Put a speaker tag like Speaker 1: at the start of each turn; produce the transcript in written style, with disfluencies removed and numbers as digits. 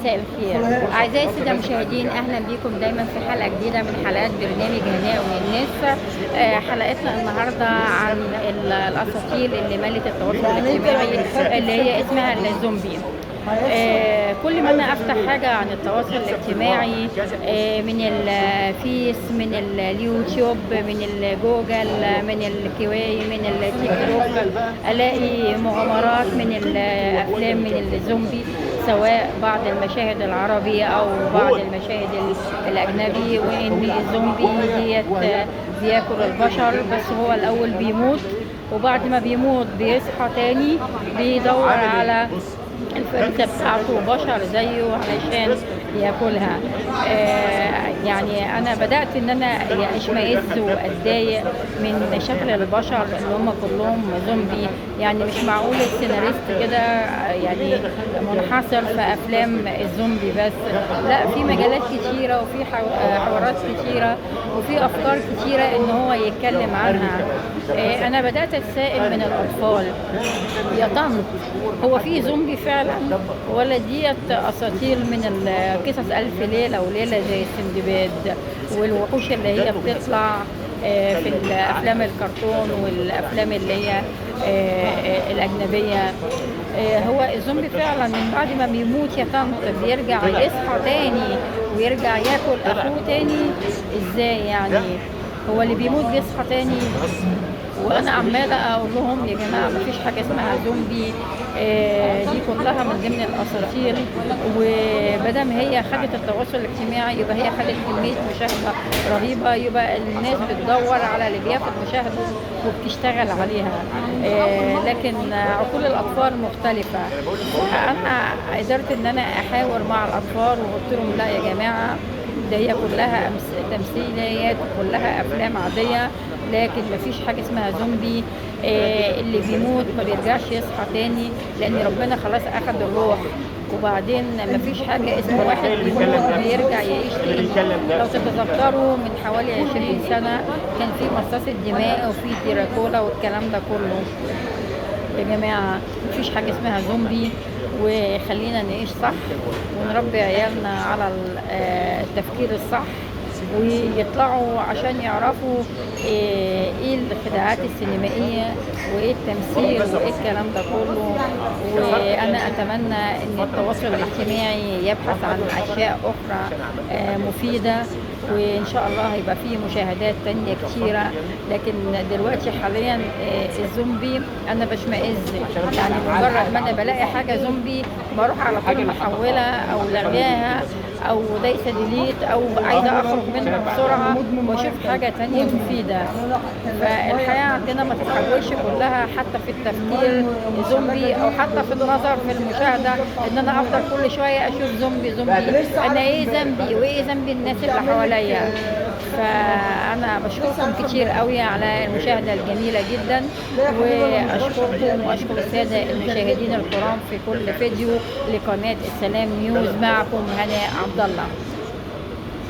Speaker 1: مساء الخير أعزائي السادة المشاهدين، أهلا بكم دايما في حلقة جديدة من حلقات برنامج هناء والناس. حلقتنا النهاردة عن الأساطير اللي مالت التواصل الاجتماعي اللي هي اسمها الزومبي. كل ما انا افتح حاجه عن التواصل الاجتماعي، من الفيس، من اليوتيوب، من الجوجل، من الكواي، من التيك توك، الاقي مغامرات من الافلام من الزومبي، سواء بعض المشاهد العربي او بعض المشاهد الاجنبي، وان الزومبي ديت بياكل البشر، بس هو الاول بيموت، وبعد ما بيموت بيصحى تاني بيدور على الفريسة بتاعته بشر زيه علشان ياكلها. يعني انا بدات ان انا اشمئز واتضايق من شكل البشر اللي هم كلهم زومبي. يعني مش معقول السيناريست كده يعني منحصر في افلام الزومبي بس، لا، في مجالات كتيره وفي حوارات كتيره وفي افكار كتيره ان هو يتكلم عنها. انا بدات اتساءل من الاطفال، يا طنط هو في زومبي فعلا ولا ديت اساطير من قصص الف ليله وليله زي السندباد والوحوش اللي هي بتطلع في الافلام الكرتون والافلام اللي هي الاجنبيه. هو الزومبي فعلا من بعد ما بيموت يا طنط بيرجع يصحى تاني ويرجع ياكل اخوه تاني؟ ازاي يعني هو اللي بيموت بيصحى تاني؟ وانا عماله اقول لهم يا جماعه مفيش حاجه اسمها زومبي، دي كلها من ضمن الاساطير، ومادام هي خدت التواصل الاجتماعي يبقى هي خدت كميه مشاهده رهيبه، يبقى الناس بتدور على اللي بياخد مشاهده وبتشتغل عليها. لكن عقول الاطفال مختلفه. انا قدرت ان انا احاور مع الاطفال وقلت لهم لا يا جماعه، ده هي كلها تمثيليات وكلها افلام عاديه، لكن مفيش حاجه اسمها زومبي. اللي بيموت ما بيرجعش يصحى تاني، لان ربنا خلاص اخذ الروح. وبعدين مفيش حاجه اسمها واحد بيموت بيرجع يعيش تاني. لو تتذكروا من حوالي 20 سنه كان في مصاص الدماء وفي دراكولا والكلام ده كله. يا جماعه مفيش حاجه اسمها زومبي، وخلينا نعيش صح ونربي عيالنا على التفكير الصح، ويطلعوا عشان يعرفوا ايه الخداعات السينمائية وايه التمثيل وايه الكلام ده كله. وانا اتمنى ان التواصل الاجتماعي يبحث عن اشياء اخرى مفيدة، وان شاء الله هيبقى فيه مشاهدات تانية كتيرة. لكن دلوقتي حاليا الزومبي انا بشمئز، يعني مجرد ما انا بلاقي حاجة زومبي بروح على طول محولة او لغاها او دايسة ديليت او عايزة اخرج منها بسرعة واشوف حاجة تانية مفيدة. فالحياة عندنا ما تتحولش كلها حتى في التفكير زومبي، او حتى في النظر في المشاهدة ان انا افضل كل شوية اشوف زومبي زومبي. انا ايه ذنبي وايه ذنبي الناس اللي حواليا؟ فانا بشكركم كتير قوي على المشاهدة الجميلة جدا، واشكركم واشكر السادة المشاهدين الكرام في كل فيديو لقناة السلام نيوز. معكم هناء عبد الله.